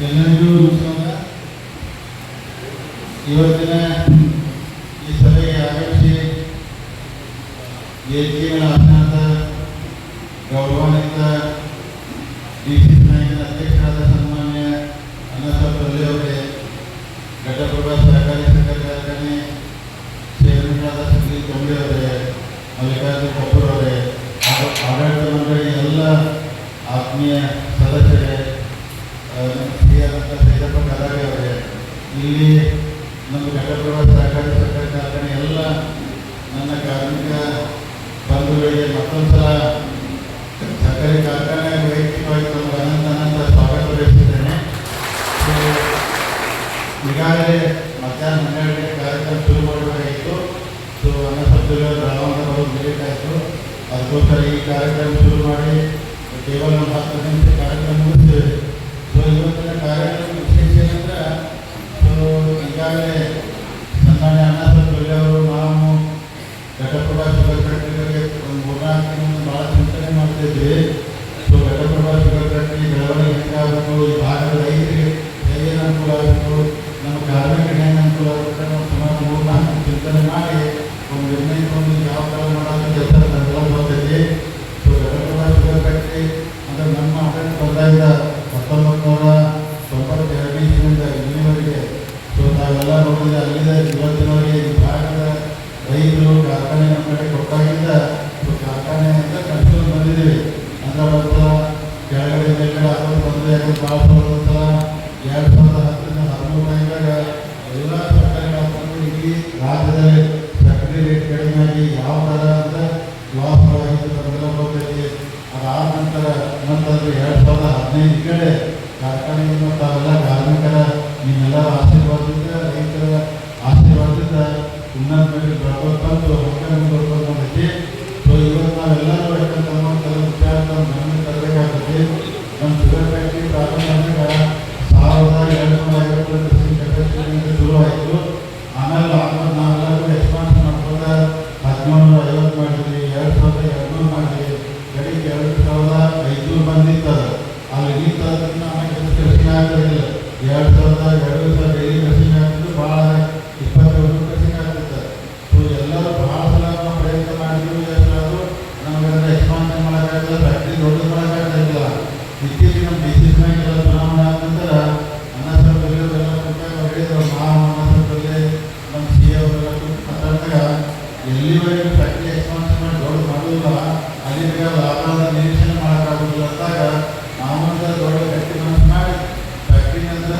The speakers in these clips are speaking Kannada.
ಎಲ್ಲರಿಗೂ ನಮಸ್ಕಾರ. ಇವತ್ತಿನ ಈ ಸಭೆಗೆ ಆಗಮಿಸಿ ವೇದಿಕೆಯ ಆಸನದ ಗೌರವಾನ್ವಿತ ಡಿಸಿ ಬ್ಯಾಂಕಿನ ಅಧ್ಯಕ್ಷರಾದ ಸನ್ಮಾನ್ಯ ಅನ್ನಸಾಬ್ ತೊಲ್ಲೆ ಅವರೇ, ಘಟಪ್ರಭಾ ಸಹಕಾರಿ ಕಾರ್ಖಾನೆ ಚೇರ್ಮನ್ ಸಂಗೀತ್ ತೊಂಬೆ ಅವರೇ, ಮಲ್ಲಿಕಾರ್ಜುನ್ ಕಪೂರ್ ಅವರೇ, ಆಡಳಿತ ಮಂಡಳಿ ಎಲ್ಲ ಆತ್ಮೀಯ ಸದಸ್ಯರೇ, ಸೈದಪ್ಪ ಕಲಾವಿ ಅವರೇ, ಇಲ್ಲಿ ನಮ್ಮ ಘಟಪ್ರಭಾ ಸಹಕಾರಿ ಕಾರ್ಖಾನೆ ಎಲ್ಲ ನನ್ನ ಕಾರ್ಮಿಕ ಬಂಧುಗಳಿಗೆ ಮತ್ತೊಂದು ಸಲ ಸಹಕಾರಿ ಕಾರ್ಖಾನೆ ವೈಯಕ್ತಿಕವಾಗಿ ತಮಗೆ ಅನಂತ ಸ್ವಾಗತ ಬಯಸುತ್ತೇನೆ. ಈಗಾಗಲೇ ಮಧ್ಯಾಹ್ನ 12 ಗಂಟೆ ಕಾರ್ಯಕ್ರಮ ಶುರು ಮಾಡಬೇಕಾಗಿತ್ತು. ಅನ್ನಸಬ್ದಗಳು ರಾಮನವರು ಬೇಕಾಯಿತು. ಅದಕ್ಕೋಸ್ಕರ ಈ ಕಾರ್ಯಕ್ರಮ ಶುರು ಮಾಡಿ ಕೇವಲ 10 ನಿಮಿಷ ಕಾರ್ಯಕ್ರಮ ಮುಗಿಸ್ತೇವೆ. ಇವತ್ತಿನ ಕಾರ್ಯಕ್ರಮ ವಿಶೇಷ ಏನಂದ್ರೆ, ಈಗಾಗಲೇ ಸನ್ಮಾನ್ಯ ಅನ್ನಸಾಬ್ ತೊಲ್ಲೆ ಅವರು ನಾವು ಘಟಪ್ರಭಾ ಶುಗರ್ ಫ್ಯಾಕ್ಟ್ರಿಗೆ ಒಂದು 3-4 ದಿನ ಭಾಳ ಚಿಂತನೆ ಮಾಡ್ತಿದ್ವಿ. ಘಟಪ್ರಭಾ ಶುಗರ್ ಫ್ಯಾಕ್ಟ್ರಿ ಬೆಳವಣಿಗೆ ಹೆಂಗಾಗಬೇಕು, ಈ ಭಾಗದ ರೈತರಿಗೆ ಹೇಗೆ ಅನುಕೂಲ ಆಗಬೇಕು, ನಮ್ಮ ಕಾರ್ಮಿಕರಿಗೆ ಹೆಂಗೆ ಅನುಕೂಲ ಆಗುತ್ತೆ, ನಾವು ಸುಮಾರು 3-4 ಚಿಂತನೆ ಮಾಡಿ ಒಂದು ನಿರ್ಣಯ ಒಂದು ಯಾವ ಥರ ಮಾಡೋದು ಕೆಲಸ ತಂತ್ರ ಬರ್ತೈತಿ. ಘಟಪ್ರಭಾ ಶುಗರ್ ಫ್ಯಾಕ್ಟ್ರಿ ಅಂದರೆ ನಮ್ಮ ಆಡಳಿತ ಬಂದಾಗಿದ್ದ 1992 ಇಲ್ಲಿವರೆಗೆ ತಾವೆಲ್ಲ ನೋಡಿದ್ರೆ ಅಲ್ಲಿದೆ ಇವತ್ತಿನವರೆಗೆ ಈ ಭಾಗದ ರೈತರು ಕಾರ್ಖಾನೆ ನಮ್ಮ ಕಡೆ ಕೊಟ್ಟಾಗಿಂದ ಕಾರ್ಖಾನೆ ಅಂತ ಕಟ್ಕೊಂಡು ಬಂದಿದ್ದೀವಿ. ಅಂದ್ರೆ ಒಂದ್ಸಲ ಕೆಳಗಡೆ ಮೇಲ್ಗಡೆ ಆಗೋದು ಬಂದು ಯಾಕಂದ್ರೆ ಭಾಳ ಸಲ 2010 13 ಎಲ್ಲ ಸರ್ಕಾರಿ ಕಾರ್ಖಾನೆ ಇಡೀ ರಾಜ್ಯದಲ್ಲಿ ಸಕ್ಕರೆ ರೇಟ್ ಕಡಿಮೆ ಆಗಿ ಯಾವ ಥರ ಅಂದರೆ ಲಾಸ್ ಆಗಿದ್ದು ತೊಂದರೆ ಹೋಗ್ತೈತಿ. ಅದಾದ ನಂತರ 2015 ಕಡೆ ಕಾರ್ಖಾನೆಯನ್ನು ತಾವೆಲ್ಲ ಕಾರ್ಮಿಕರ ನಿಮ್ಮೆಲ್ಲರ ಆಶೀರ್ವಾದದಿಂದ, ರೈತರ ಆಶೀರ್ವಾದದಿಂದ ಉನ್ನತ ಮೇಲೆ ಬಂದು ಹೊಟ್ಟೆ ಮುಂದುವರ್ಕೊಂಡು ಬಂದೈತಿ. ಇವತ್ತು ನಾವೆಲ್ಲರೂ ಯಾಕಂದ್ರೆ ವಿಚಾರ ಗಮನ ತರಬೇಕಾಗ್ತೈತಿ. ನಮ್ಮ ಶುಗರ್ ಫ್ಯಾಕ್ಟ್ರಿ ಪ್ರಾರಂಭ ಮಾಡಿದಾಗ 1250 ಕೆಪಾಸಿಟಿ ಶುರು ಆಯಿತು. ಆಮೇಲೆ ನಾವೆಲ್ಲರೂ ಎಕ್ಸ್ಪಾನ್ಷನ್ ಮಾಡ್ಕೊಂಡು 1750 ಮಾಡಿದ್ವಿ, 2200 ಮಾಡಿದ್ವಿ, ಕಡೆಗೆ 2500 ಬಂದಿತ್ತು. ಅಲ್ಲಿ ನಿಂತದನ್ನು ಆಮೇಲೆ ಕೃಷಿ ಆಗ್ತಿರಲಿಲ್ಲ. 2000 ಡೈಲಿ ಕೃಷಿ ಆಗ್ತಿದ್ದು ಭಾಳ 27 ಕೃಷಿ ಆಗ್ತಿತ್ತು. ಎಲ್ಲರೂ ಭಾಳ ಸಲ ನಾವು ಪ್ರಯತ್ನ ಮಾಡಿದ್ರು. ಎಲ್ಲರೂ ನಮಗೆಲ್ಲ ಎಕ್ಸ್ಪಾನ್ಷನ್ ಮಾಡೋಕ್ಕಾಗಲ್ಲ, ಫ್ಯಾಕ್ಟ್ರಿ ದೊಡ್ಡದು ಮಾಡೋಕ್ಕಾಗ್ತಿಲ್ಲ. ಇತ್ತೀಚೆಗೆ ನಮ್ಮ ಡಿ ಸಿ ಬ್ಯಾಂಕ್ ಎಲ್ಲ ಚುನಾವಣೆ ಆದ ನಂತರ ಅನ್ನಸಾಬ್ ತೊಲ್ಲೆ ಅವರೆಲ್ಲ ಕುಂತಾಗ ಹೇಳಿದ್ರು, ನಾವು ಅನ್ನಸಾಬ್ ತೊಲ್ಲೆ ನಮ್ಮ ಸಿ ಅವರೆಲ್ಲ ಕುಂತು ಮಾತಾಡಿದಾಗ ಎಲ್ಲಿವರೆಗೆ ಫ್ಯಾಕ್ಟ್ರಿ ಎಕ್ಸ್ಪಾನ್ಷನ್ ಮಾಡಿ ದೊಡ್ಡ ಮಾಡೋದಿಲ್ಲ, ಅಲ್ಲಿಗೆ ಲಾಭದ ನಿರೀಕ್ಷಣೆ ಮಾಡೋಕ್ಕಾಗೋದಿಲ್ಲ ಅಂದಾಗ ನಾವಂತ ದೊಡ್ಡ ಫ್ಯಾಕ್ಟ್ರಿ ಮನಸ್ಸು ಮಾಡಿ ಫ್ಯಾಕ್ಟ್ರಿ ಅಂದ್ರೆ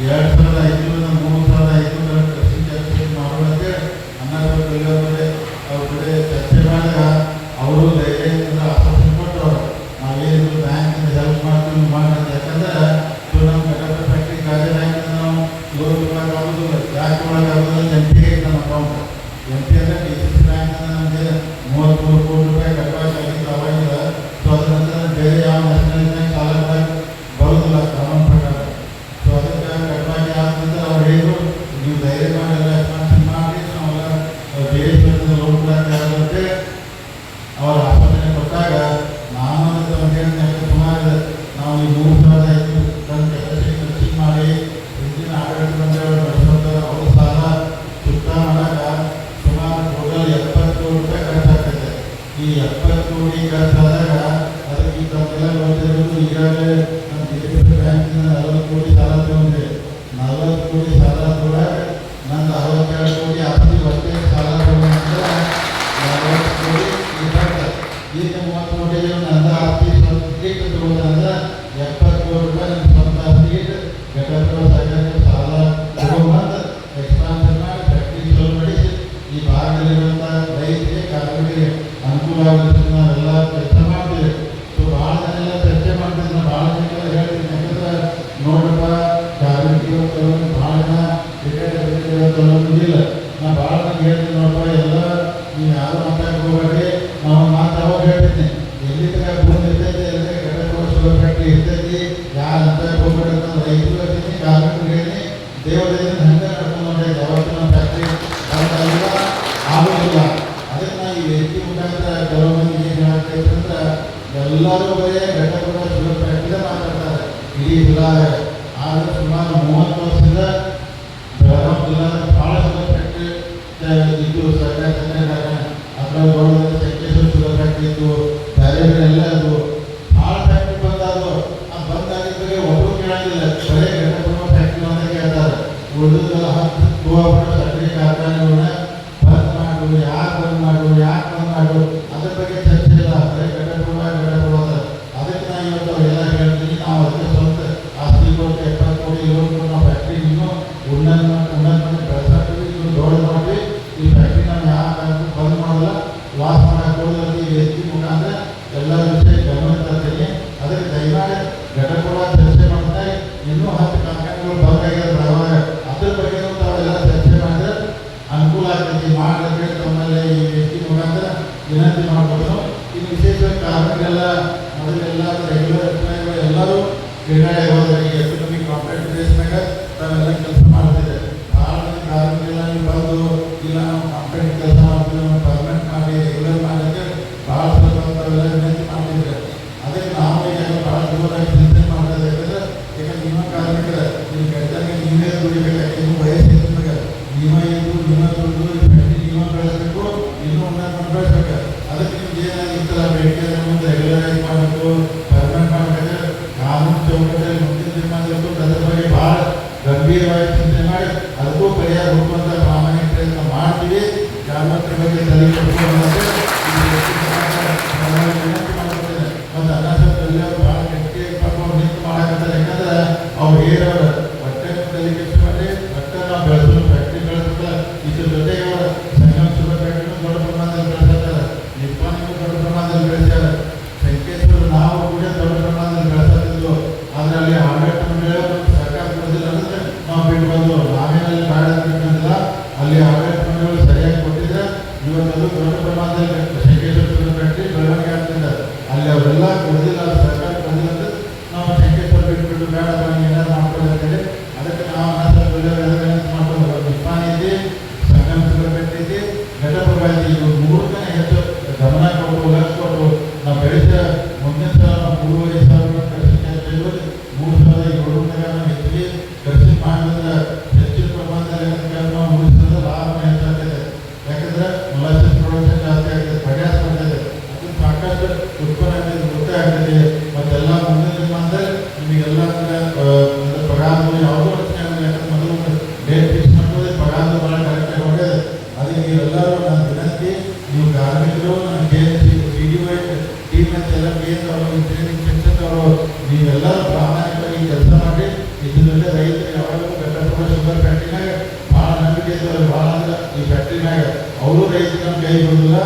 2500-3500 ಕೃಷಿ ಕೆಲಸ ಮಾಡೋದಕ್ಕೆ ಅನ್ನಸಾಬ್ ತೊಲ್ಲೆ ಅವ್ರ ಕಡೆ ಚರ್ಚೆ ಮಾಡಿದಾಗ ಅವರು ಧೈರ್ಯದಿಂದ ಆಶ್ವಾಸನೆ ಕೊಟ್ಟು ನಾವೇನು ಬ್ಯಾಂಕಿಂದ ಹೆಲ್ಪ್ ಮಾಡ್ತೀವಿ ಮಾಡಿ. ಯಾಕಂದ್ರೆ ನಮ್ಮ ಘಟಪ್ರಭಾ ಫ್ಯಾಕ್ಟ್ರಿ ಕಾರ್ಯದಿಂದ ನಾವು ಲೋನ್ ಕೊಡೋಕ್ಕಾಗೋದಿಲ್ಲ, ಯಾಕೆ ಕೊಡೋಕ್ಕಾಗೋದಿಲ್ಲ. MP ನಮ್ಮ ಅಕೌಂಟ್ MP ಅಂದರೆ ಡಿ ಸಿ ಬ್ಯಾಂಕಿಂದ ನಮಗೆ 33 ಕೋಟಿ ರೂಪಾಯಿ ಕಟ್ಟಬೇಕಾಗಿತ್ತು ಅವಾಗಿಲ್ಲ. ಅದ್ರ ನಂತರ ಬೇರೆ ಯಾವ ನ್ಯಾಷನಲ್ ಬ್ಯಾಂಕ್ ಸಾಲ ಬರೋದಿಲ್ಲ ಕಾನೂನು ಪ್ರಕಾರ. ಅದಕ್ಕೆ ಕಟ್ಟವಾಗಿ ಆದ ನಂತರ ಅವ್ರು ಹೇಳಿದ್ರು, ನೀವು ಧೈರ್ಯ ಮಾಡಿ ಎಲ್ಲ ಎಕ್ಸ್ಪಾನ್ಷನ್ ಮಾಡಿ ನಾವೆಲ್ಲ ಬೇರೆ ಲೋನ್ ಕೊಡೋಕ್ಕಾಗುತ್ತೆ ಅವರ ಆಶ್ವಾಸನೆ ಕೊಟ್ಟಾಗ ನಾನು ಸುಮಾರು ನಾವು ಈ 3500 ಟನ್ ಕೆಪಾಸಿಟಿ ಕೃಷಿ ಮಾಡಿ ಹಿಂದಿನ ಆಡಳಿತ ಮಂಡಳಿ ನಡೆಸೋದು ಅವ್ರ ಸಾಲ ಚುಕ್ತಾ ಮಾಡಾಗ ಸುಮಾರು ಟೋಟಲ್ 70 ಕೋಟಿ ರೂಪಾಯಿ ಖರ್ಚಾಗ್ತದೆ. ಈ 70 ಕೋಟಿ ಖರ್ಚಾದಾಗ ಅದಕ್ಕೆ ತಮ್ಮೆಲ್ಲ ನೋಡ್ತಿರೋದು ಈಗಾಗಲೇ ನಮ್ಮ ಡಿ.ಸಿ.ಸಿ ಬ್ಯಾಂಕಿಂದ 40 ಕೋಟಿ ಸಾಲ ತಗೊಂಡೆ. 40 ಕೋಟಿ ಸಾಲ ತಗೊಂಡಾಗ ನಂದು 62 ಕೋಟಿ ಆಸ್ತಿ ಅಷ್ಟೇ ಸಾಲ ತಗೊಂಡ್ರೆ 40 ಕೋಟಿ ಇದ್ದಾಗ ಈಗ 30 ಕೋಟಿ ನಂದು ಆಸ್ತಿ ಸ್ವಂತ ತಗೊಂಡ್ರೆ 70 ಕೋಟಿ ರೂಪಾಯಿ ನನ್ನ ಸ್ವಂತ ಆಸ್ತಿ ಘಟಪ್ರಭಾ ಸಹಕಾರಿ ಸಾಲ ತಗೊಂಡು ಎಕ್ಸ್ಪಾನ್ಷನ್ ಮಾಡಿ ಫ್ಯಾಕ್ಟ್ರಿ ಶುರು ಮಾಡಿಸಿ ಈ ಭಾಗದಲ್ಲಿರುವಂಥ ರೈತರಿಗೆ ಕಾರ್ಮಿಕರಿಗೆ ಅನುಕೂಲ ಆಗುತ್ತೆ. ನಾವೆಲ್ಲ ಕೆಲಸ ಮಾಡ್ತೀವಿ. ಭಾಳ ಜನ ಎಲ್ಲ ಚರ್ಚೆ ಮಾಡ್ತೀವಿ. ನಾನು ಭಾಳ ಜನ ಹೇಳ್ತೀನಿ, ಯಾಕಂದ್ರೆ ನೋಡ್ರಪ್ಪ ಕಾರ್ಮಿಕರು ಕೆಲವೊಂದು ಭಾಳ ಜನ ಕೆಲವೊಂದಿಲ್ಲ. ನಾ ಭಾಳ ಜನ ಹೇಳ್ತೀನಿ, ನೋಡಪ್ಪ ಎಲ್ಲ ನೀವು ಯಾರು ಮಾತಾಡಕ್ಕೆ ಹೋಗ್ಬೇಡಿ. ನಾವು ಮಾತು ಅವಾಗ ಹೇಳ್ತೀನಿ, ಎಲ್ಲಿ ತನಕ ಭೂಮಿ ಇರ್ತೈತಿ ಎಲ್ಲಿ ಘಟಪ್ರಭಾ ಶುಗರ್ ಫ್ಯಾಕ್ಟ್ರಿ ಇರ್ತೈತಿ, ಯಾರು ಅಂತ ಹೋಗ್ಬೇಡಿ ಅಂತ ರೈತರು ಹೇಳ್ತೀನಿ, ಕಾರ್ಮಿಕರು ಹೇಳಿ ದೇವರಿಂದ ಹಂಗೆ ನಡ್ಕೊಂಡು ನೋಡಿ. ಯಾವತ್ತೂ ನಮ್ಮ ಫ್ಯಾಕ್ಟ್ರಿ ಆಗೋದಿಲ್ಲ. ಅದಕ್ಕೆ ನಾ ಈ ವೇದಿಕೆ ಮುಖಾಂತರ ಕೆಲವು ಮಂದಿ ಏನು ಹೇಳ್ತೈತೆ ಅಂದ್ರೆ, ಎಲ್ಲರೂ ಬರೀ ಘಟಪ್ರಭಾ ಶುಗರ್ ಫ್ಯಾಕ್ಟ್ರಿಗೆ ಮಾತಾಡ್ತಾರೆ ಇಡೀ ಜಿಲ್ಲಾದಾಗ. ಆದರೆ 30 ವರ್ಷದಿಂದ ಬೆಳಗಾವಿ ಜಿಲ್ಲಾದ ಭಾಳ ಶುಗರ್ ಫ್ಯಾಕ್ಟ್ರಿ ಇದ್ದು ಸರ್ಕಾರ ಅದರೊಳಗೆ ಸಂಕೇಶ್ವರ ಶುಗರ್ ಫ್ಯಾಕ್ಟ್ರಿ ಇದ್ದು ಬೇರೆ ಬೇರೆ ಎಲ್ಲ ಅದು ಭಾಳ ಫ್ಯಾಕ್ಟ್ರಿ ಬಂದಾದ್ರು ಆ ಬಂದಾಗಿದ್ದರೆ ಒಬ್ಬರು ಕೇಳಂಗಿಲ್ಲ, ಬರೀ ಘಟಪ್ರಭಾ ಫ್ಯಾಕ್ಟ್ರಿ ಅಂತ ಕೇಳ್ತಾರೆ. ಉಳಿದೆಲ್ಲ 10 ಗೋವಾಪುರ ಸಕ್ಕರೆ ಕಾರ್ಖಾನೆಗಳನ್ನ ಬಂದ್ ಮಾಡು, ಯಾಕೆ ಬಂದ್ ಮಾಡು, ಯಾಕೆ ಬಂದ್ ಮಾಡು, ಅದ್ರ ಬಗ್ಗೆ ಚರ್ಚೆ ಇಲ್ಲ. ಬರೀ ಘಟಪ್ರಭಾ ಅದಕ್ಕೆ ನಾನು ಇವತ್ತು ಎಲ್ಲ ಹೇಳ್ತೀನಿ. ನಾವು ಅದಕ್ಕೆ ಸ್ವಂತ ಆಸ್ತಿ ಕೊಟ್ಟು 70 ಕೋಟಿ ಇರೋದು ನಾವು ಫ್ಯಾಕ್ಟ್ರಿ ಇನ್ನೂ ಉನ್ನತ ಮಾಡಿ ಬೆಳೆಸಾಕ್ತೀವಿ, ಇನ್ನೂ ದೊಡ್ಡ ಮಾಡಿ ಈ ಫ್ಯಾಕ್ಟ್ರಿ ನಾವು ಯಾಕೆ ಬಂದ್ ಮಾಡಲ್ಲ, ಲಾಸ್ ಮಾಡಕ್ಕೆ ವೇದಿಕೆ ಮುಖಾಂತರ ಎಲ್ಲ ವಿಷಯ ಗಮನ ತರ್ತೀನಿ. ಅದಕ್ಕೆ ದಯಮಾಡಿ ಘಟಪ್ರಭಾ ಚರ್ಚೆ ಮಾಡ್ತಾ ಇನ್ನೂ 10 ಕಾರ್ಖಾನೆಗಳು ಬಂದಾಗಿರೋದು ಅದ್ರ ಬಗ್ಗೆ ತಾವೆಲ್ಲ ಚರ್ಚೆ ಮಾಡಿದ್ರೆ ಅನುಕೂಲ ಆಗ್ತೈತಿ. ಮಾಡಲಿಕ್ಕೆ ತಮ್ಮಲ್ಲಿ ಈ ವೇದಿಕೆ ಮುಖಾಂತರ ವಿನಂತಿ ಮಾಡ್ಬೋದು. ಇನ್ನು ವಿಶೇಷವಾಗಿ ಕಾರ್ಮಿಕರೆಲ್ಲ ಮೊದಲೆಲ್ಲ ರೆಗ್ಯುಲರ್ ಎಂಪ್ಲಾಯಿಗಳು ಎಲ್ಲರೂ ಕ್ರೀಡಾಳೆ ಹೋದ್ರೆ ಈ ಎಕನಾಮಿಕ್ ಕಾಂಟ್ರಾಕ್ಟ್ ಬೇಸ್ನಾಗ ತಾವೆಲ್ಲ ಕೆಲಸ ಮಾಡ್ತಿದ್ದೆ. ಭಾಳ ಮಂದಿ ಕಾರ್ಮಿಕರೆಲ್ಲ ನೀವು ಬಂದು ಇಲ್ಲ ನಾವು ಕಾಂಟ್ರಾಕ್ಟ್ ಕೆಲಸ ಮಾಡ್ತೀವಿ, ನಾವು ಪರ್ಮನೆಂಟ್ ಮಾಡಿ ರೆಗ್ಯುಲರ್ ಮಾಡಲಿಕ್ಕೆ ಭಾಳ ಸ್ವಲ್ಪ ತಾವೆಲ್ಲ ವಿನಂತಿ ಮಾಡ್ತಿದ್ರೆ. ಅದಕ್ಕೆ ನಾವು ಈಗ ಭಾಳ ಜೋರಾಗಿ ಚಿಂತನೆ ಮಾಡ್ತಾ ಇದ್ದೇವೆ. ಯಾಕಂದ್ರೆ ನಿಮ್ಮ ಕಾರ್ಮಿಕರ ನಿಮ್ಮ ಕಡಿತಾಗೆ ನೀವೇ ದುಡಿಬೇಕಾಗಿ ನಿಮ್ಮ ವಯಸ್ಸು ನಿಮಗೆ ನೀವೇ ಇದ್ದು ನಿಮ್ಮ ದುಡ್ಡು ನೀವೇ ಬೆಳೆಸಬೇಕು, ಇನ್ನೂ ಉನ್ನತ ಬೆಳೆಸ್ಬೇಕು. ಅದಕ್ಕೆ ನಿಮ್ಗೆ ಏನಾಗಿರ್ತಲ್ಲ ಬೇಡಿಕೆ ಮುಂದೆ ರೆಗ್ಯುಲರೈಸ್ ಮಾಡಬೇಕು, ಪರ್ಮನೆಂಟ್ ಮಾಡಬೇಕು, ಕಾನೂನು ಚೌಕಟ್ಟಲ್ಲಿ ಮುಂದಿನ ದಿನಮಾನಗಳು ಅದ್ರ ಬಗ್ಗೆ ಭಾಳ ಗಂಭೀರವಾಗಿ ಚಿಂತನೆ ಮಾಡಿ ಅದಕ್ಕೂ ಪರಿಹಾರ ಹುಡುಕುವಂಥ ಪ್ರಾಮಾಣಿಕ ಪ್ರಯತ್ನ ಮಾಡ್ತೀವಿ. ಕಾರ್ಮಿಕರ ಬಗ್ಗೆ ತಲೆ ವಿನಂತಿ ಮಾಡ್ಕೊತೇನೆ. ಮತ್ತು ಅನಾಸಕ್ತಲ್ಲಿ ಭಾಳ ಗಟ್ಟಿ ನಿಂತು ಮಾಡಕತ್ತಾರೆ. ಯಾಕಂದ್ರೆ ಅವ್ರು ಏನವ್ರ ಹೊಟ್ಟೆ ತಲೆ ಕೆಟ್ಟ ಮಾಡಿ ಹೊಟ್ಟೆ ನಾವು ಬೆಳೆಸಲು ಫ್ಯಾಕ್ಟ್ರಿ ಬೆಳೆಸಲ್ಲ. ಇದ್ರ ಜೊತೆಗೆ ಅವರ ಸಂಗಮ್ ಶುಗರ್ ಫ್ಯಾಕ್ಟ್ರಿನೂ ದೊಡ್ಡ ಪ್ರಮಾಣದಲ್ಲಿ ಬೆಳೆಸ್ತಾರೆ, ನಿಪ್ಪಾಣಿಗೂ ದೊಡ್ಡ ಪ್ರಮಾಣದಲ್ಲಿ ಬೆಳೆಸ್ತಾರೆ, ಸಂಕೇಶ್ವರ ನಾವು ಕೂಡ ದೊಡ್ಡ ಪ್ರಮಾಣದಲ್ಲಿ ಬೆಳೆಸ್ತಿದ್ವು. ಆದರೆ ಅಲ್ಲಿ ಆಡಳಿತ ಮಂಡಳಿ ಸರ್ಕಾರ ಕೊಡೋದಿಲ್ಲ ಅಂದರೆ ನಾವು ಬಿಟ್ಟು ಬಂದು ನಾವೇನಲ್ಲಿ ಬೇಡ ಅಂತಂದಿಲ್ಲ. ಅಲ್ಲಿ ಆಡಳಿತ ಮಂಡಳಿಗಳು ಸರಿಯಾಗಿ ಕೊಟ್ಟಿದ್ರೆ ಇವತ್ತು ದೊಡ್ಡ ಪ್ರಮಾಣದಲ್ಲಿ ಸಂಕೇಶ್ವರ ಶುಗರ್ ಫ್ಯಾಕ್ಟ್ರಿ ಬೆಳವಣಿಗೆ ಆಗ್ತಿದ್ದಾರೆ. ಅಲ್ಲಿ ಅವರೆಲ್ಲ ಕೊಡೋದಿಲ್ಲ, ಸರ್ಕಾರ ಕೊಡೋದಿಲ್ಲ ಅಂದರೆ ನಾವು ಸಂಕೇಶ್ವರ ಬಿಟ್ಬಿಟ್ಟು ಬೇಡ ಏನಾದ್ರು ಮಾಡ್ಕೊಳ್ಳಿ ಅಂತೇಳಿ ಅದಕ್ಕೆ ನಾವು ಮಾಡ್ಕೊಂಡು ನಿಪ್ಪಾಣಿ ಇದೆ, ಸಂಗಮ್ ಶುಗರ್ ಫ್ಯಾಕ್ಟ್ರಿ ಇದೆ, ಘಟಪ್ರಭಾ ಇದೆ. ಇವು 3 ಹೆಚ್ಚು ಗಮನ ಕೊಟ್ಟು ಲಕ್ಷ ಕೊಟ್ಟು ನಾವು ಬೆಳೆದ ಮುಂದಿನ ಸಲ ನಾವು 3,500 ಕೃಷಿ 3,700 ನಾವು ಹೆಚ್ಚಿಗೆ ಕೃಷಿ ಮಾಡೋದ್ರಿಂದ ಹೆಚ್ಚಿನ ಪ್ರಮಾಣದಲ್ಲಿ ನಾವು ಉಳಿಸೋದ್ರ ಲಾಭ ಹೆಚ್ಚಾಗ್ತದೆ. ಯಾಕಂದ್ರೆ ಮೊಲಾಸಿಸ್ ಪ್ರೊಡಕ್ಷನ್ ಜಾಸ್ತಿ ಆಗ್ತದೆ, ಪ್ರಯಾಸ ಬರ್ತದೆ, ಅದು ಸಾಕಷ್ಟು ಉತ್ಪನ್ನ ಗೊತ್ತೇ ಆಗ್ತದೆ. ಮತ್ತೆಲ್ಲ ಮುಂದಿನ ದಿನಮಾನದಲ್ಲಿ ನಿಮಗೆಲ್ಲ ಪಗಾರ ಯಾವುದೋ ರಚನೆ ಆಗಿದೆ. ಯಾಕಂದ್ರೆ ಮೊದಲು ಡೇಟ್ ಫಿಕ್ಸ್ ಮಾಡೋದು ಪಗಾರ ಭಾಳ ಕರೆಕ್ಟಾಗಿ ಹೊಡೆಯೋದು. ಅದಕ್ಕೆ ನೀವೆಲ್ಲರೂ ನನ್ನ ವಿನಂತಿ, ನೀವು ಕಾರ್ಮಿಕರು ನನ್ನ CDO ಟೀಮ್ ಅಂತೆಲ್ಲ ಟ್ರೈನಿಂಗ್ ಸೆಕ್ಷನ್ ಅವರು ನೀವೆಲ್ಲರೂ ಪ್ರಾಮಾಣಿಕವಾಗಿ ಕೆಲಸ ಮಾಡಿ ಇದ್ರ ಜೊತೆ ರೈತರು ಯಾವಾಗಲೂ ಘಟಪ್ರಭಾ ಶುಗರ್ ಫ್ಯಾಕ್ಟ್ರಿನಾಗ ಭಾಳ ನಂಬಿಕೆ ಇದ್ದಾರೆ. ಭಾಳ ಅಂದ್ರೆ ಈ ಫ್ಯಾಕ್ಟ್ರಿನಾಗ ಅವರು ರೈತರು ನಮ್ಮ ಕೈ ಬರೋದಿಲ್ಲ.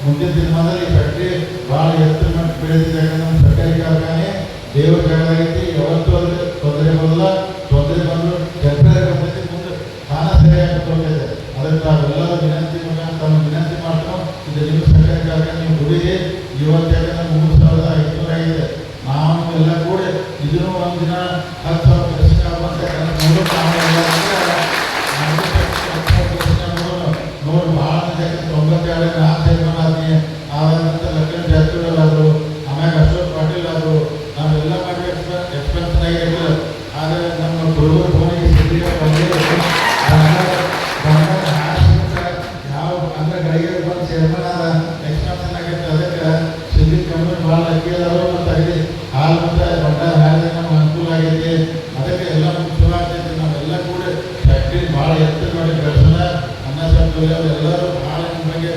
ಮುಂದಿನ ದಿನಮಾನದಲ್ಲಿ ಈ ಫ್ಯಾಕ್ಟ್ರಿ ಭಾಳ ಎತ್ತರ ಮಟ್ಟ ಬೆಳೆದಿದೆ. ಯಾಕಂದ್ರೆ ನಮ್ಮ ಸರ್ಕಾರಿ ಕಾರ್ಖಾನೆ ದೇವರ ಜಾಗದಾಗೈತಿ, ಯಾವತ್ತೂ ಅದಕ್ಕೆ ತೊಂದರೆ ಬರೋಲ್ಲ. ತೊಂದರೆ ಬಂದರೂ ಟೆಂಪ್ರರಿ ಬರ್ತೈತಿ, ಮುಂದೆ ತಾನ ಸರಿಯಾಗಿ ತೊಗೊಂಡಿದೆ. ಅದಕ್ಕೆ ನಾವೆಲ್ಲರೂ ವಿನಂತಿ ತಮ್ಮ ವಿನಂತಿ ಮಾಡ್ತಾರೋ ಇದು ನಿಮ್ಮ ಸರ್ಕಾರಿ ಕಾರ್ಖಾನೆ ನೀವು ದುಡಿಗೆ. ಇವತ್ತು ಯಾಕಂದ್ರೆ 3,500 ಆಗಿದೆ. ನಾವು ಎಲ್ಲ ಕೂಡ ಇದನ್ನು ಒಂದಿನ 10,000 ಕೃಷಿ ನೋಡಿ ಭಾಳ 92 ನಾಲ್ಕು ಆದಂಥ ಲಕ್ಷ್ಮಣ ಜಾರಕಿಹೊಳಿ ಆದರು, ಆಮ್ಯಾಗ ಅಶೋಕ್ ಪಾಟೀಲ್ ಆದರು, ನಾವೆಲ್ಲ ಮಾಡಿ ಎಕ್ಸ್ಪೆನ್ಷನ್ ಆಗಿರಲಿಲ್ಲ. ಆದರೆ ನಮ್ಮ ಗುರುಗಳು ಫೋನಿಗೆ ಸಿದ್ಧಿಗೆ ಯಾವ ಅಂದ್ರೆ ಗಳಿಗೆ ಬಂದು ಚೇರ್ಮನ್ ಆದ ಎಕ್ಸ್ಪೆನ್ಷನ್ ಆಗಿತ್ತು. ಅದಕ್ಕೆ ಸಿದ್ಧಿ ಕಂಪ್ನಿ ಭಾಳ ಲಕ್ಕಿಯದಾರು. ಮತ್ತು ಅಲ್ಲಿ ಹಾಲು ಮತ್ತು ಭಂಡಾರ ಹಾಲಿಗೆ ನಮ್ಗೆ ಅನುಕೂಲ ಆಗೈತಿ. ಅದಕ್ಕೆ ಎಲ್ಲ ಚಲೋ ಆಗ್ತೈತಿ. ನಾವೆಲ್ಲ ಕೂಡ ಫ್ಯಾಕ್ಟ್ರಿ ಭಾಳ ಎತ್ತರ ಮಾಡಿ ಬೆಳೆಸೋಣ. ಅನ್ನ ಸಾಂಬಾರು ಅವರೆಲ್ಲರೂ ಭಾಳ ನಿಮ್ಮ ಬಗ್ಗೆ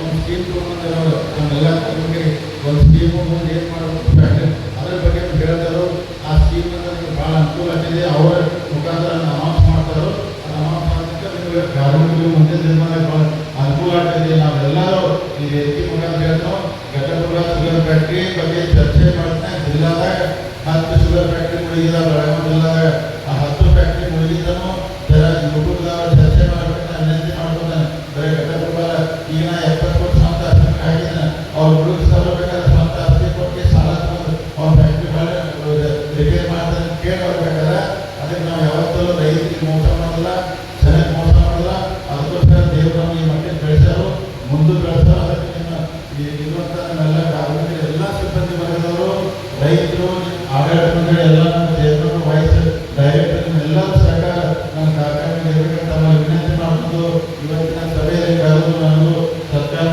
ಒಂದು ಸ್ಕೀಮ್ ತೊಗೊಂಡ್ಬಂದ್ರೆ ಅವರು ನಮ್ಮೆಲ್ಲ ಬಗ್ಗೆ ಒಂದು ಸ್ಕೀಮು ಮುಂದೆ ಏನು ಮಾಡಬೇಕು ಫ್ಯಾಕ್ಟ್ರಿ ಅದ್ರ ಬಗ್ಗೆ ಹೇಳ್ತಾರೋ. ಆ ಸ್ಕೀಮ್ ನಮಗೆ ಭಾಳ ಅನುಕೂಲ ಆಗ್ತಿದೆ. ಅವರ ಮುಖಾಂತರ ಅನೌನ್ಸ್ ಮಾಡ್ತಾರೋ. ಅನೌನ್ಸ್ ಮಾಡೋದಕ್ಕೆ ನಿಮಗೆ ಕಾರ್ಮಿಕರು ಮುಂದಿನ ದಿನಮಾನಕ್ಕೆ ಭಾಳ ಅನುಕೂಲ ಆಗ್ತದೆ. ನಾವೆಲ್ಲರೂ ಈ ವೇದಿಕೆ ಮುಖಾಂತರ ಹೇಳ್ತಾರೋ. ಘಟಪ್ರಭಾ ಶುಗರ್ ಫ್ಯಾಕ್ಟ್ರಿ ಬಗ್ಗೆ ಚರ್ಚೆ ಮಾಡ್ತಾ ಜಿಲ್ಲಾದಾಗ 10 ಶುಗರ್ ಫ್ಯಾಕ್ಟ್ರಿ ಮುಳುಗಿದ ಬೆಳಗಾವಿ ಜಿಲ್ಲಾದಾಗ ಆ 10 ಫ್ಯಾಕ್ಟ್ರಿ ಮುಳುಗಿದ್ದನು ಯೂಟ್ಯೂಬ್ದಾಗ ಚರ್ಚೆ ಮಾಡಬೇಕು ವಿನಂತಿ ಮಾಡ್ಕೊತಾನೆ. ಬರೀ ಘಟಪ್ರಭಾ ಈಗ 70 ಕೋಟಿ ಸ್ವಂತ ಆಸ್ತಿ ಹಾಕಿದ್ದಾನೆ. ಅವ್ರು ಮುಳುಗಿಸ್ಬೇಕಾದ್ರೆ ಸ್ವಂತ ಆಸ್ತಿ ಕೊಟ್ಟು ಸಾಲ ತಗೊಂಡು ಅವ್ರ ಫ್ಯಾಕ್ಟ್ರಿ ಭಾಳ ರಿಪೇರ್ ಮಾಡ್ತಾರೆ ಕೇಳಬೇಕಾದ್ರೆ ಅದಕ್ಕೆ ನಾವು ಯಾವತ್ತೂ ರೈತರಿಗೆ ಮೋಸ ಮಾಡೋದಿಲ್ಲ, ಜನಕ್ಕೆ ಮೋಸ ಮಾಡೋದಿಲ್ಲ. ಅದಕ್ಕೋಸ್ಕರ ದೇವರು ಈ ಮಟ್ಟಿಗೆ ಬೆಳೆಸೋರು ಮುಂದೆ ಬೆಳೆಸೋರು. ಅದಕ್ಕೆ ನಿಮ್ಮ ಇರುವಂಥ ನಮ್ಮೆಲ್ಲ ಕಾರ್ಮಿಕರು ಎಲ್ಲ ಸಿಬ್ಬಂದಿ ವರ್ಗದವರು ರೈತರು ಆಡಳಿತ ಮಂಡಳಿ ಎಲ್ಲ ನಮ್ಮ ಚೇರ್ಮನ್ ವೈಸ್ ಡೈರೆಕ್ಟರ್ ಎಲ್ಲರ ಸಹಕಾರ ನನ್ನ ಕಾರ್ಯಕ್ರಮ ಇರಬೇಕಂತ ತಮ್ಮಲ್ಲಿ ವಿನಂತಿ ಮಾಡಿಕೊಂಡು ಇವತ್ತಿನ ಸಭೆಯಲ್ಲಿ ಕರೆದು ನಾನು ಸತ್ಕಾರ